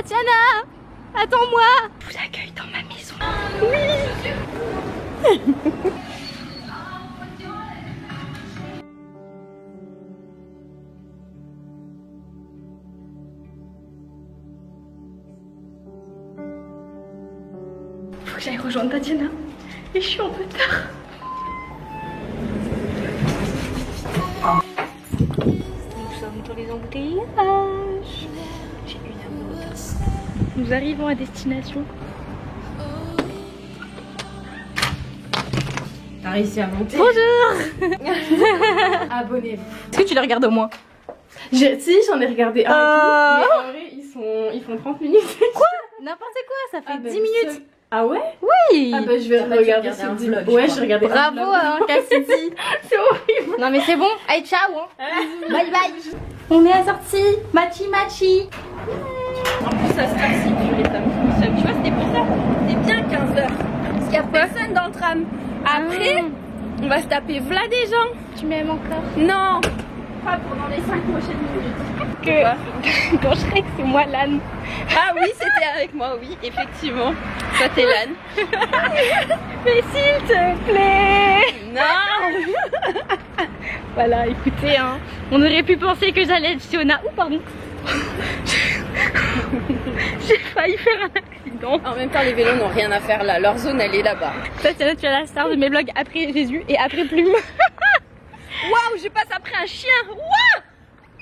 Tatiana, attends-moi. Je vous accueille dans ma maison. Oui. Faut que j'aille rejoindre Tatiana. Et je suis en retard. Nous sommes dans les embouteillages. J'ai 1 heure de retard. Nous arrivons à destination. T'as réussi à monter. Bonjour. Abonnez-vous. Est-ce que tu les regardes au moins? Si, j'en ai regardé un et tout, mais en vrai, ils font 30 minutes. Quoi? N'importe quoi, ça fait 10 minutes. Ah ouais? Oui. Ah bah je vais regarder ce vlog. Ouais, je regardais. Bravo hein, Cassidy. C'est horrible. Non mais c'est bon, allez ciao hein. Bye bye. On est à sortie, machi machi. En plus ça se tape si purée, ça me fonctionne. Tu vois, c'était pour ça. C'est bien 15h. Parce qu'il y a personne dans le tram. Après, on va se taper v'là des gens. Tu m'aimes encore? Non. Pas pendant les 5 prochaines minutes. Que quand je serai que c'est moi l'âne. Ah oui, c'était avec moi, oui, effectivement. Toi t'es l'âne. Mais s'il te plaît. Non. Voilà, écoutez, hein, on aurait pu penser que j'allais être Fiona. Ouh, pardon. J'ai failli faire un accident. En même temps, les vélos n'ont rien à faire là. Leur zone, elle est là-bas. Tatiana, tu es la star de mes vlogs après Jésus et après Plume. Waouh, je passe après un chien. Waouh.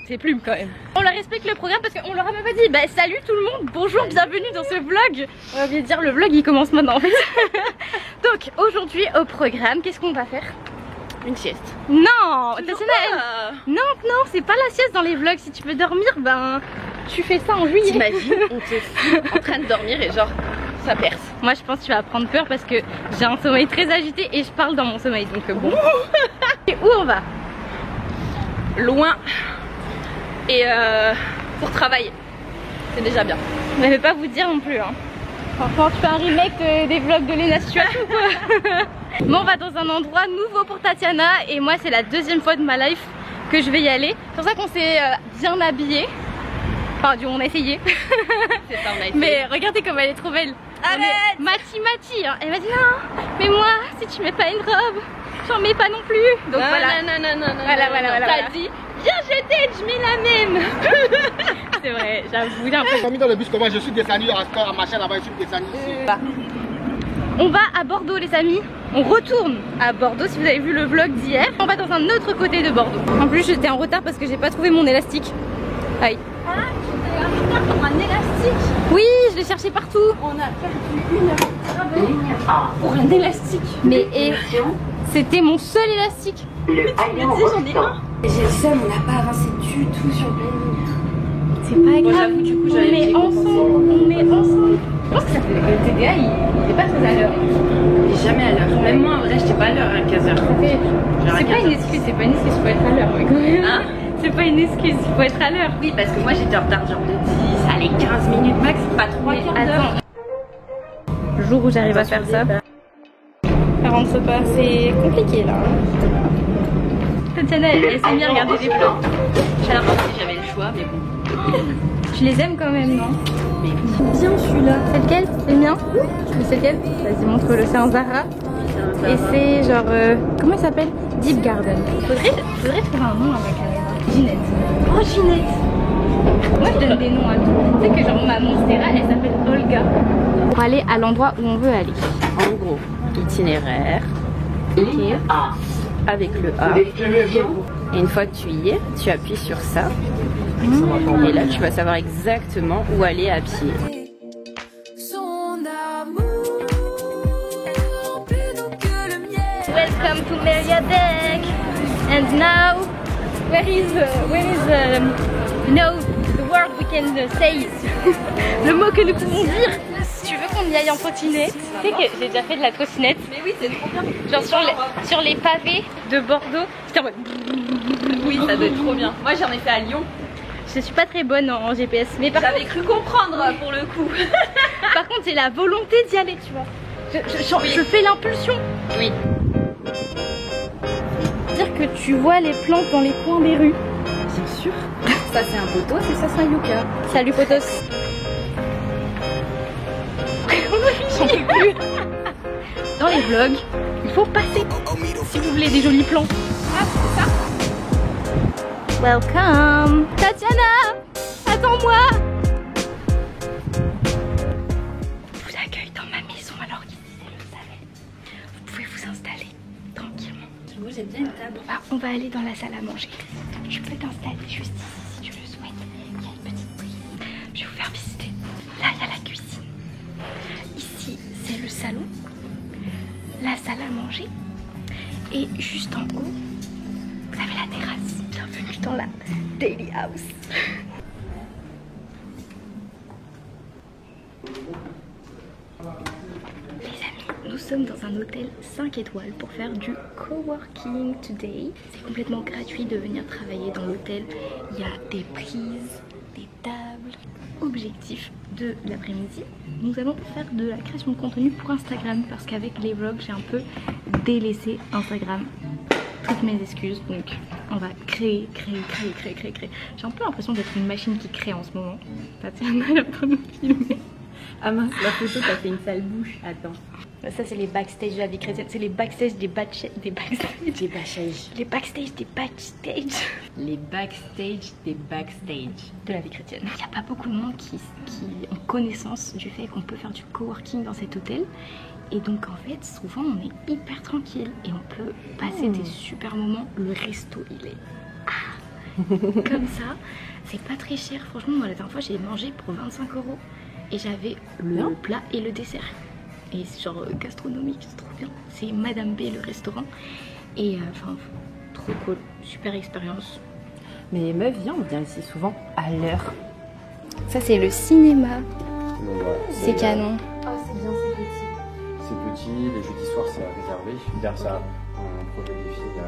C'est Plume quand même. On leur explique le programme parce qu'on leur a même pas dit bah salut tout le monde, bonjour, bienvenue dans ce vlog. On va bien dire le vlog il commence maintenant en fait. Donc aujourd'hui au programme, qu'est-ce qu'on va faire? Une sieste. Non, Tatiana, non, c'est pas la sieste dans les vlogs. Si tu veux dormir, ben tu fais ça en juillet. T'imagines, on te fout en train de dormir et genre ça perce. Moi je pense que tu vas prendre peur parce que j'ai un sommeil très agité et je parle dans mon sommeil donc bon. Et où on va? Loin. Et pour travailler. C'est déjà bien. Je ne vais pas vous dire non plus hein. Franchement tu fais un remake des vlogs de Lena Situation quoi. Bon, on va dans un endroit nouveau pour Tatiana et moi c'est la 2e fois de ma life que je vais y aller. C'est pour ça qu'on s'est bien habillé. Enfin du on a essayé. C'est ça, on a essayé. Mais regardez comme elle est trop belle. Arrête. Mati hein. Elle m'a dit non mais moi si tu mets pas une robe j'en mets pas non plus. Donc voilà. Non. Voilà. T'as dit viens je t'aide, je mets la même. C'est vrai, j'avoue un peu. J'ai mis dans le bus comment je suis descendu à ma chaîne là-bas, je suis descendu ici. On va à Bordeaux les amis. On retourne à Bordeaux si vous avez vu le vlog d'hier. On va dans un autre côté de Bordeaux. En plus j'étais en retard parce que j'ai pas trouvé mon élastique. Aïe. Ah, tu es en retard pour un élastique. Oui, je l'ai cherché partout. On a perdu 1 heure de travail pour un élastique. Mais c'était mon seul élastique. Mais tu m'as dit j'en ai un. J'ai le seum, on n'a pas avancé du tout sur le planning. C'est pas grave. J'avoue du coup on j'avais met ensemble. Je pense que ça fait le TDA il est pas très à l'heure. Il est jamais à l'heure. Même moi en vrai j'étais pas à l'heure à 15h. C'est pas une excuse, faut être à l'heure. Hein? C'est pas une excuse, il faut être à l'heure. Oui parce que moi j'étais en retard genre de 10, allez 15 minutes max, pas 3 quarts d'heure. Le jour où j'arrive à faire ça. Ça rentre pas, c'est compliqué là. Tatiana, elle s'est mise à regarder des plans. Alors si j'avais le choix, mais bon. Tu les aimes quand même, non? Mais bien celui-là. C'est lequel? C'est le mien? C'est lequel? Vas-y, montre-le, c'est un Zara. Et c'est genre, comment il s'appelle? Deep Garden. Faudrait trouver un nom à ma caméra. Ginette. Oh Ginette. Moi je donne des noms à tout. Tu sais que genre ma monstera elle s'appelle Olga. Pour aller à l'endroit où on veut aller. en gros, itinéraire. Avec le A. Et une fois que tu y es, tu appuies sur ça. Et là, tu vas savoir exactement où aller à pied. Welcome to Meriadeck. And now, where is the word we can say? Le mot que nous pouvons dire. Si tu veux qu'on y aille en trottinette, tu sais que j'ai déjà fait de la trottinette. Mais oui, c'est trop bien. Genre sur les pavés de Bordeaux. J'étais en mode... Oui, ça doit être trop bien. Moi, j'en ai fait à Lyon. Je suis pas très bonne en GPS, mais par J'avais cru comprendre pour le coup. Par contre, j'ai la volonté d'y aller, tu vois. Je fais l'impulsion. Oui. Dire que tu vois les plantes dans les coins des rues. Bien sûr. Ça, c'est un poteau, c'est ça, c'est un yucca. Salut potos. j'en peux plus. Dans les vlogs, il faut passer si vous voulez des jolis plans. Ah, c'est ça. Welcome Tatiana, attends-moi. Je vous accueille dans ma maison alors qu'ici c'est le salon. Vous pouvez vous installer tranquillement. Moi j'aime bien une table. On va aller dans la salle à manger. Je peux t'installer juste ici si tu le souhaites. Il y a une petite prise. Je vais vous faire visiter. Là il y a la cuisine. Ici c'est le salon. La salle à manger. Et juste en haut, vous avez la terrasse. Bienvenue dans la Daily House. Les amis, nous sommes dans un hôtel 5 étoiles pour faire du coworking today. C'est complètement gratuit de venir travailler dans l'hôtel. Il y a des prises, des tables. Objectif de l'après-midi, nous allons faire de la création de contenu pour Instagram parce qu'avec les vlogs, j'ai un peu délaissé Instagram. Toutes mes excuses, donc on va créer. J'ai un peu l'impression d'être une machine qui crée en ce moment. Tatiana est en train de nous filmer. Ah mince, la photo t'as fait une sale bouche. Attends. Ça c'est les backstage de la vie chrétienne, c'est les backstage des backstage. Les backstage. Les backstage des backstage. Les backstage des backstage. De la vie chrétienne. Il n'y a pas beaucoup de monde qui ont connaissance du fait qu'on peut faire du coworking dans cet hôtel. Et donc en fait, souvent on est hyper tranquille et on peut passer des super moments. Le resto il est comme ça. C'est pas très cher. Franchement, moi la dernière fois j'ai mangé pour 25 € et j'avais le plat et le dessert. Et c'est genre gastronomique, c'est trop bien. C'est Madame B le restaurant. Et enfin, trop cool, super expérience. Mais meuf, viens, on vient ici souvent à l'heure. Ça c'est le cinéma. Voilà, C'est canon. Oh c'est bien, c'est petit. c'est petit, les jeudis soirs c'est réservé. Derrière ça, un projet des filles, il y a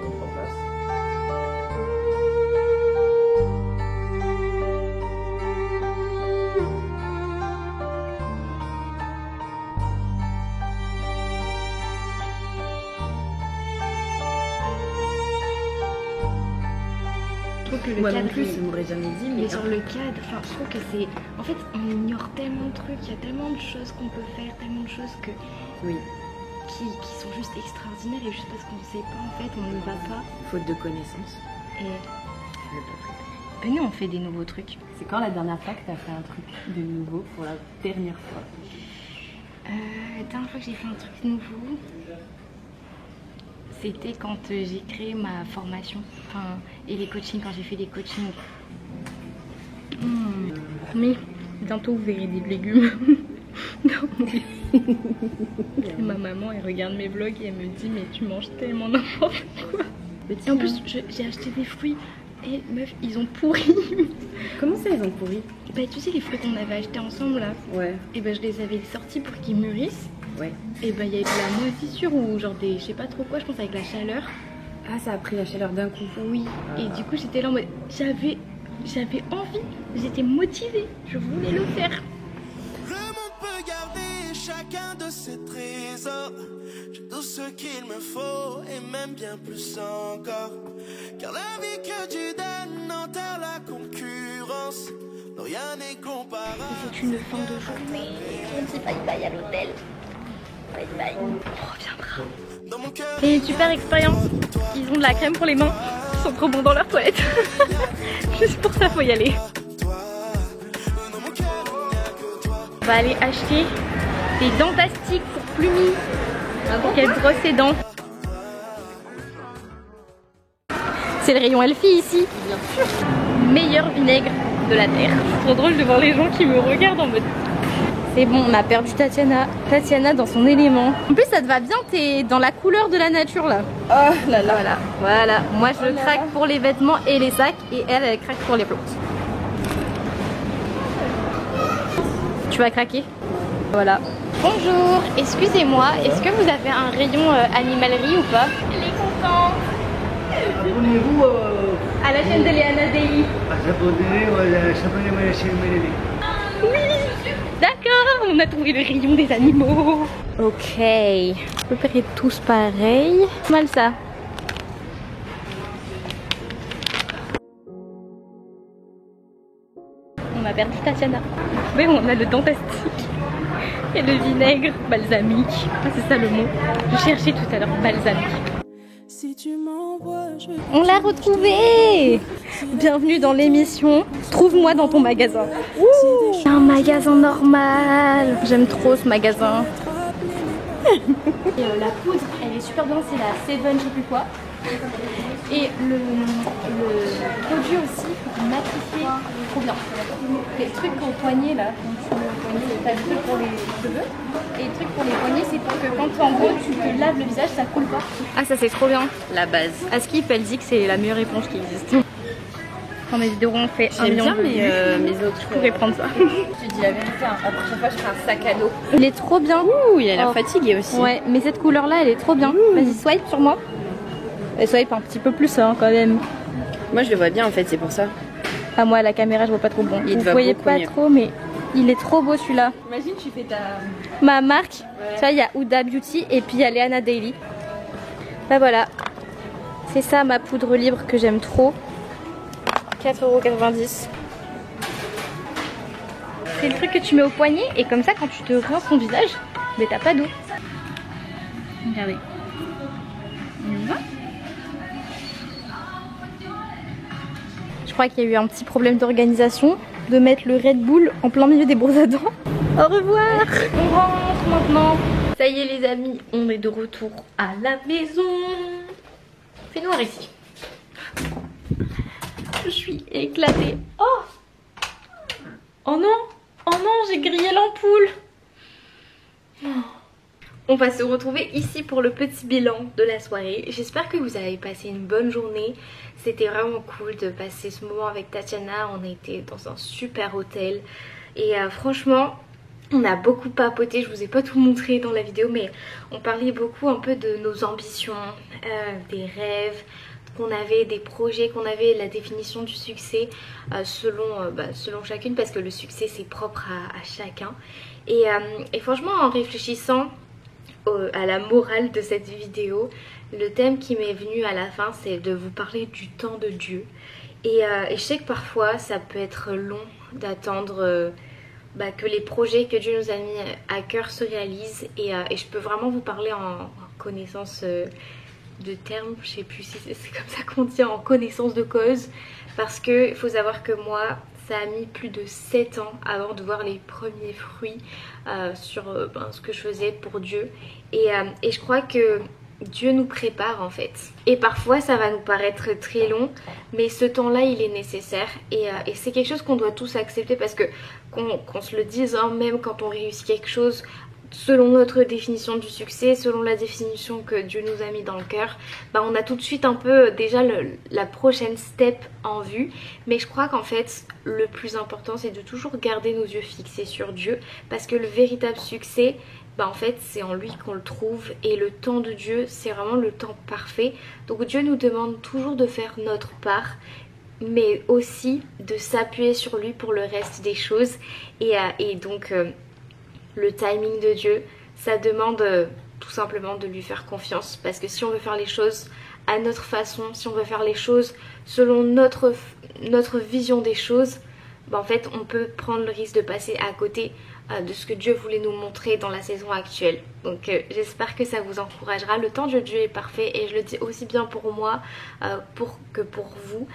tout en place. Je trouve que le Moi cadre, non plus, je m'aurais jamais dit, mais mais sur le cadre, enfin, je trouve que c'est... En fait, on ignore tellement de trucs, il y a tellement de choses qu'on peut faire, tellement de choses que... oui, qui sont juste extraordinaires et juste parce qu'on ne sait pas, en fait, on n'y va pas. faute de connaissances. Et Le peuple. venez, on fait des nouveaux trucs. C'est quand la dernière fois que t'as fait un truc de nouveau pour la dernière fois? La dernière fois que j'ai fait un truc nouveau, c'était quand j'ai créé ma formation, enfin, et les coachings, quand j'ai fait des coachings. Mais bientôt vous verrez des légumes. Et ma maman elle regarde mes vlogs et elle me dit mais tu manges tellement n'importe quoi. Et en plus j'ai acheté des fruits et meuf ils ont pourri. Comment ça ils ont pourri? Bah tu sais les fruits qu'on avait achetés ensemble là. Ouais. Et bah je les avais sortis pour qu'ils mûrissent. Ouais. Et bah il y a eu de la moisissure ou genre des je sais pas trop quoi, je pense avec la chaleur. Ah ça a pris la chaleur d'un coup. Oui. Et du coup j'étais là en mode j'avais envie, j'étais motivée, je voulais le faire. Le monde peut garder chacun de ses trésors. J'ai tout ce qu'il me faut et même bien plus encore. Car la vie que tu donnes enterre la concurrence. Non, rien n'est comparable. C'est une fin de journée. On dit bye bye à l'hôtel. Bye bye. On reviendra. Dans mon cœur, C'est une super expérience. Ils ont de la crème pour les mains. Ils sont trop bons dans leur toilette. Juste pour ça, faut y aller. dans mon cœur, il n'y a que toi. On va aller acheter des dentastiques pour Plumi. Pour qu'elle brosse ses dents. C'est le rayon Elfie ici. Bien sûr. Meilleur vinaigre de la terre. C'est trop drôle de voir les gens qui me regardent en mode... C'est bon, on a perdu Tatiana. Tatiana dans son élément. En plus, ça te va bien, t'es dans la couleur de la nature là. Oh là là. Voilà, voilà. Moi, je craque pour les vêtements et les sacs et elle craque pour les plantes. Tu vas craquer? Voilà. Bonjour, excusez-moi, est-ce que vous avez un rayon animalerie ou pas? Elle est contente. Abonnez-vous À la chaîne de Léana Daily. à s'abonner à la chaîne de chaîne Mélanie. Oui, d'accord, on a trouvé le rayon des animaux. Ok, à peu près tous pareils. Mal ça. On a perdu Tatiana. Mais on a le dent plastique. Et le vinaigre balsamique. Ah, c'est ça le mot. Je cherchais tout à l'heure balsamique. On l'a retrouvé. Bienvenue dans l'émission Trouve-moi dans ton magasin. Ouh, un magasin normal. J'aime trop ce magasin. Et la poudre, elle est super bien, c'est la Seven, je sais plus quoi. Et le produit aussi, matrifié, trop bien. Les trucs au poignet là, t'as le truc pour les cheveux. Et le truc pour les poignets, c'est pour que quand en gros tu te laves le visage, ça coule pas. Ah, ça c'est trop bien. La base. Askip, elle dit que c'est la meilleure éponge qui existe. Quand mes vidéos ont fait 1 million de vues, mes autres. je pourrais prendre ça. Je te dis la vérité, la prochaine fois je ferai un sac à dos. Il est trop bien. Ouh, il a l'air fatigué aussi. Ouais, mais cette couleur là, elle est trop bien. Vas-y, swipe sur moi. Et swipe un petit peu plus hein, quand même. Moi je le vois bien en fait, c'est pour ça. Ah, moi à la caméra, je vois pas trop bon. Il te Vous va voyez beaucoup pas mieux. trop, mais il est trop beau celui-là. Imagine tu fais ta... Ma marque, tu vois, il y a Huda Beauty et puis il y a Leana Daily. Bah voilà, c'est ça ma poudre libre que j'aime trop. 4,90 €. C'est le truc que tu mets au poignet et comme ça quand tu te rinces ton visage, mais t'as pas d'eau. Regardez. On y va. Je crois qu'il y a eu un petit problème d'organisation de mettre le Red Bull en plein milieu des brosses à dents. Au revoir. On rentre maintenant. Ça y est les amis, on est de retour à la maison. Il fait noir ici. Je suis éclatée. Oh! Oh non! Oh non, j'ai grillé l'ampoule. On va se retrouver ici pour le petit bilan de la soirée. J'espère que vous avez passé une bonne journée. C'était vraiment cool de passer ce moment avec Tatiana. On a été dans un super hôtel. Et franchement, on a beaucoup papoté. Je vous ai pas tout montré dans la vidéo, mais on parlait beaucoup un peu de nos ambitions, des rêves qu'on avait, des projets qu'on avait, la définition du succès selon chacune, parce que le succès c'est propre à chacun. Et franchement, en réfléchissant à la morale de cette vidéo, le thème qui m'est venu à la fin, c'est de vous parler du temps de Dieu. Et je sais que parfois ça peut être long d'attendre que les projets que Dieu nous a mis à cœur se réalisent. Et je peux vraiment vous parler en connaissance de termes, je sais plus si c'est comme ça qu'on dit, en connaissance de cause, parce que il faut savoir que moi ça a mis plus de 7 ans avant de voir les premiers fruits sur ce que je faisais pour Dieu. Et je crois que Dieu nous prépare en fait. Et parfois ça va nous paraître très long, mais ce temps-là il est nécessaire. Et c'est quelque chose qu'on doit tous accepter, parce que qu'on se le dise, hein, même quand on réussit quelque chose selon notre définition du succès, selon la définition que Dieu nous a mis dans le cœur, on a tout de suite un peu déjà la prochaine step en vue. Mais je crois qu'en fait le plus important c'est de toujours garder nos yeux fixés sur Dieu, parce que le véritable succès, en fait c'est en lui qu'on le trouve, et le temps de Dieu c'est vraiment le temps parfait. Donc Dieu nous demande toujours de faire notre part, mais aussi de s'appuyer sur lui pour le reste des choses. Et donc le timing de Dieu, ça demande tout simplement de lui faire confiance, parce que si on veut faire les choses à notre façon, si on veut faire les choses selon notre vision des choses, en fait on peut prendre le risque de passer à côté de ce que Dieu voulait nous montrer dans la saison actuelle. Donc j'espère que ça vous encouragera. Le temps de Dieu est parfait, et je le dis aussi bien pour moi que pour vous.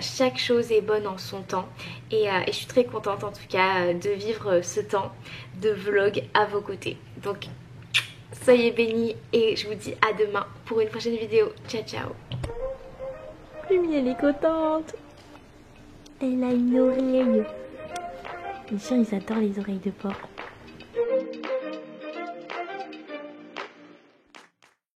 Chaque chose est bonne en son temps, et je suis très contente en tout cas de vivre ce temps de vlog à vos côtés. Donc soyez bénis, et je vous dis à demain pour une prochaine vidéo. Ciao ciao. Plumy, elle est contente. Elle a une oreille. Les chiens ils adorent les oreilles de porc.